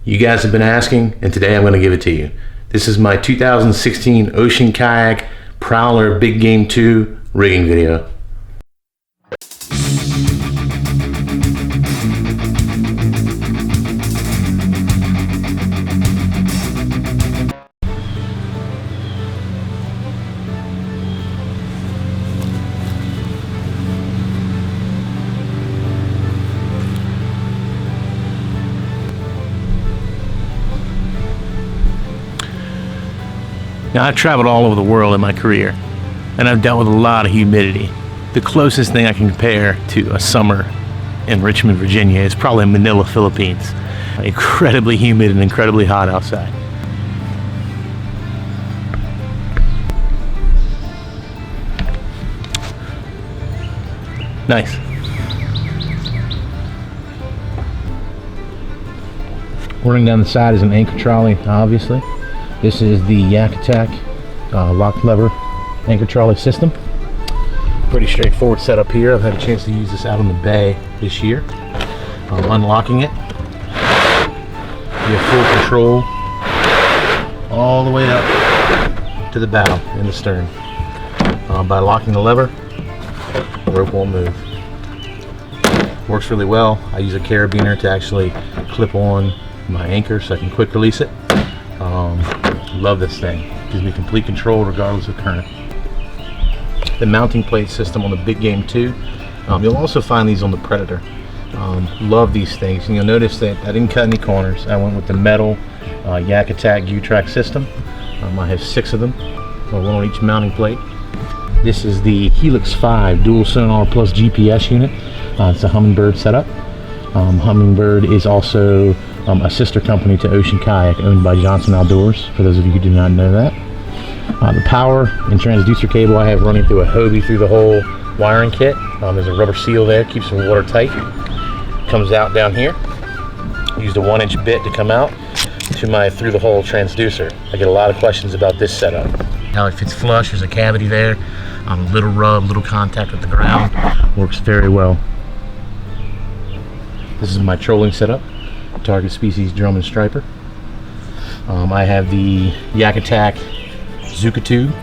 You guys have been asking, and today I'm going to give it to you. This is my 2016 Ocean Kayak Prowler Big Game 2 rigging video. Now, I've traveled all over the world in my career, and I've dealt with a lot of humidity. The closest thing I can compare to a summer in Richmond, Virginia is probably Manila, Philippines. Incredibly humid and incredibly hot outside. Nice. Running down the side is an anchor trolley, obviously. This is the Yak Attack lock lever anchor trolley system. Pretty straightforward setup here. I've had a chance to use this out on the bay this year. Unlocking it, you have full control all the way up to the bow and the stern. By locking the lever, the rope won't move. Works really well. I use a carabiner to actually clip on my anchor so I can quick release it. Love this thing. Gives me complete control regardless of current. The mounting plate system on the Big Game 2. You'll also find these on the Predator. Love these things. And you'll notice that I didn't cut any corners. I went with the metal Yak Attack U-Track system. I have 6 of them, one on each mounting plate. This is the Helix 5 dual sonar plus GPS unit. It's a Humminbird setup. Humminbird is also a sister company to Ocean Kayak, owned by Johnson Outdoors, for those of you who do not know that. The power and transducer cable I have running through a Hobie through the whole wiring kit. There's a rubber seal there, keeps them watertight. Comes out down here. Used a 1-inch bit to come out to my through the hole transducer. I get a lot of questions about this setup. How it fits flush, there's a cavity there. Little rub, little contact with the ground. Works very well. This is my trolling setup. Target species drum and striper. I have the Yak Attack Zuka tube.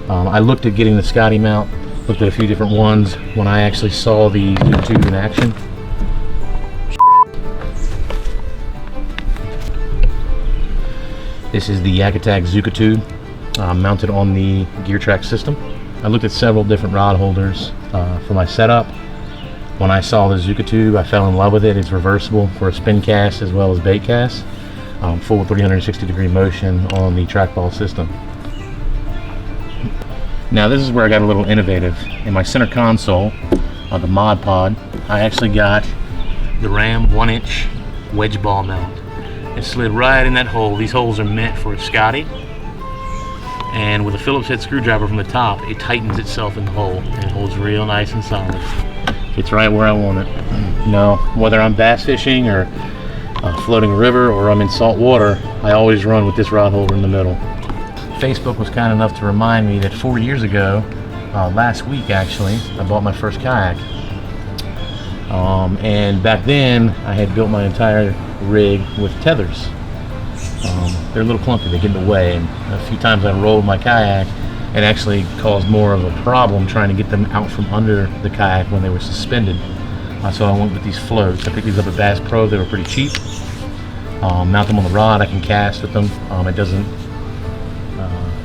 I looked at getting the Scotty mount, looked at a few different ones. When I actually saw the Zuka tube in action, this is the Yak Attack Zuka tube mounted on the gear track system. I looked at several different rod holders for my setup. When I saw the Zuka tube, I fell in love with it. It's reversible for a spin cast as well as bait cast. Full 360-degree motion on the trackball system. Now this is where I got a little innovative. In my center console, the Mod Pod, I actually got the Ram 1-inch wedge ball mount. It slid right in that hole. These holes are meant for a Scotty. And with a Phillips head screwdriver from the top, it tightens itself in the hole and it holds real nice and solid. It's right where I want it. Now, whether I'm bass fishing or floating a river or I'm in salt water, I always run with this rod holder in the middle. Facebook was kind enough to remind me that 4 years ago, last week actually, I bought my first kayak. And back then, I had built my entire rig with tethers. They're a little clunky, they get in the way, and a few times I rolled my kayak and actually caused more of a problem trying to get them out from under the kayak when they were suspended. So I went with these floats. I picked these up at Bass Pro. They were pretty cheap. Mount them on the rod. I can cast with them. It doesn't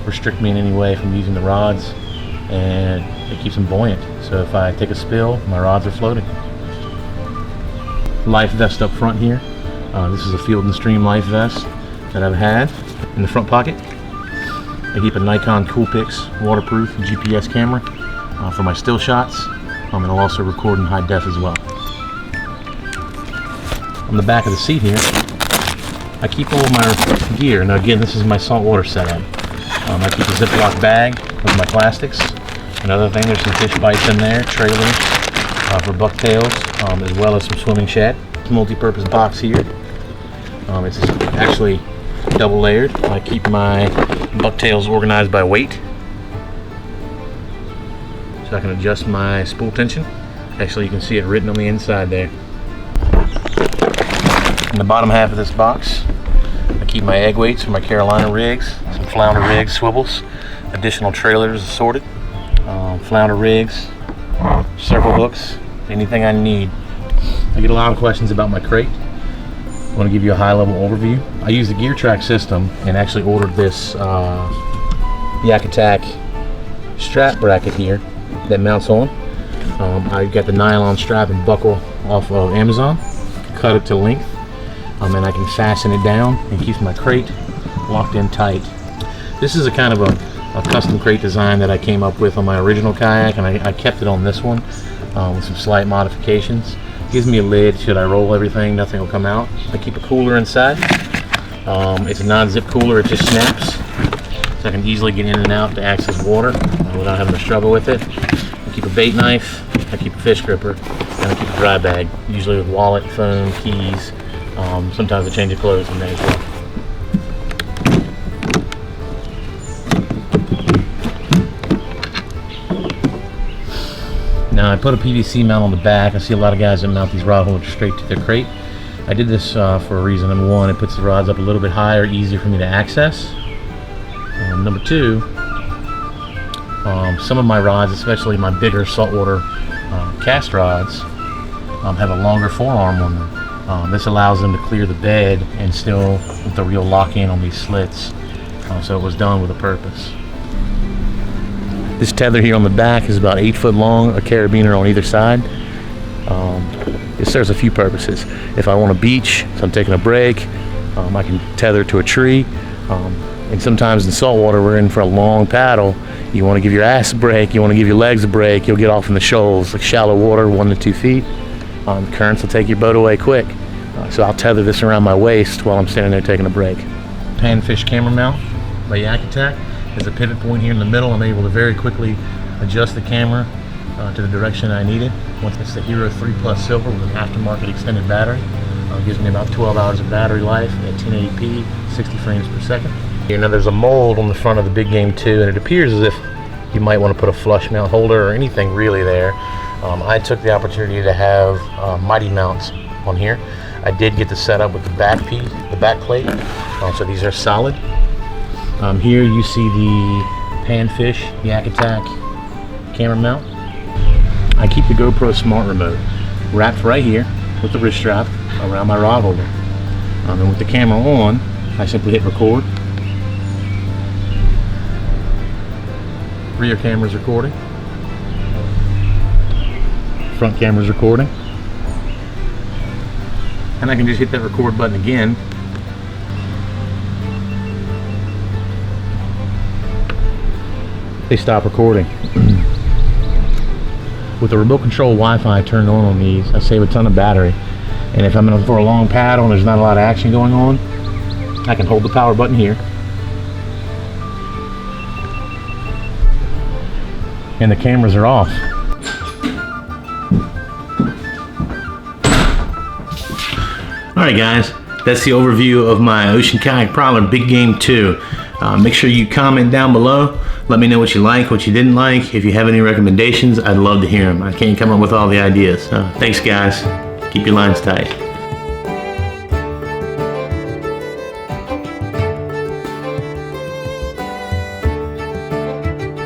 restrict me in any way from using the rods, and it keeps them buoyant. So if I take a spill, my rods are floating. Life vest up front here. This is a Field & Stream life vest that I've had in the front pocket. I keep a Nikon Coolpix waterproof GPS camera for my still shots, and I'll also record in high def as well. On the back of the seat here, I keep all my gear. Now again, this is my saltwater setup. I keep a Ziploc bag with my plastics. Another thing, there's some fish bites in there, trailers for bucktails, as well as some swimming shad. Multi-purpose box here. It's actually double layered. I keep my bucktails organized by weight, so I can adjust my spool tension. Actually, you can see it written on the inside there. In the bottom half of this box, I keep my egg weights for my Carolina rigs, some flounder rigs, swivels, additional trailers assorted, flounder rigs, circle hooks, anything I need. I get a lot of questions about my crate. I want to give you a high-level overview. I use the Gear Track system and actually ordered this Yak Attack strap bracket here that mounts on. I got the nylon strap and buckle off of Amazon, cut it to length, and I can fasten it down and keeps my crate locked in tight. This is a kind of a custom crate design that I came up with on my original kayak, and I kept it on this one with some slight modifications. Gives me a lid. Should I roll everything, nothing will come out. I keep a cooler inside. It's a non-zip cooler. It just snaps, so I can easily get in and out to access water without having to struggle with it. I keep a bait knife. I keep a fish gripper, and I keep a dry bag, usually with wallet, phone, keys. Sometimes a change of clothes in there as well. Now I put a PVC mount on the back. I see a lot of guys that mount these rod holders straight to their crate. I did this for a reason. Number one, it puts the rods up a little bit higher, easier for me to access. Number two, some of my rods, especially my bigger saltwater cast rods, have a longer forearm on them. This allows them to clear the bed and still with the real lock-in on these slits. So it was done with a purpose. This tether here on the back is about 8 foot long, a carabiner on either side. It serves a few purposes. If I want to beach, if I'm taking a break, I can tether to a tree. And sometimes in saltwater, we're in for a long paddle. You want to give your ass a break, you want to give your legs a break, you'll get off in the shoals, like shallow water, 1 to 2 feet. Currents will take your boat away quick. So I'll tether this around my waist while I'm standing there taking a break. Panfish camera mount by Yak Attack. There's a pivot point here in the middle. I'm able to very quickly adjust the camera to the direction I need it. Once it's the Hero 3 Plus Silver with an aftermarket extended battery. It gives me about 12 hours of battery life at 1080p, 60 frames per second. Here now there's a mold on the front of the Big Game 2, and it appears as if you might want to put a flush mount holder or anything really there. I took the opportunity to have mighty mounts on here. I did get the setup with the back piece, the back plate, so these are solid. Here you see the Panfish Yak Attack camera mount. I keep the GoPro Smart Remote wrapped right here with the wrist strap around my rod holder. And with the camera on, I simply hit record. Rear camera's recording. Front camera's recording. And I can just hit that record button again. They stop recording. With the remote control Wi-Fi turned on these, I save a ton of battery. And if I'm in for a long paddle and there's not a lot of action going on, I can hold the power button here. And the cameras are off. Alright guys, that's the overview of my Ocean Kayak Prowler Big Game 2. Make sure you comment down below. Let me know what you like, what you didn't like. If you have any recommendations, I'd love to hear them. I can't come up with all the ideas. Thanks guys. Keep your lines tight.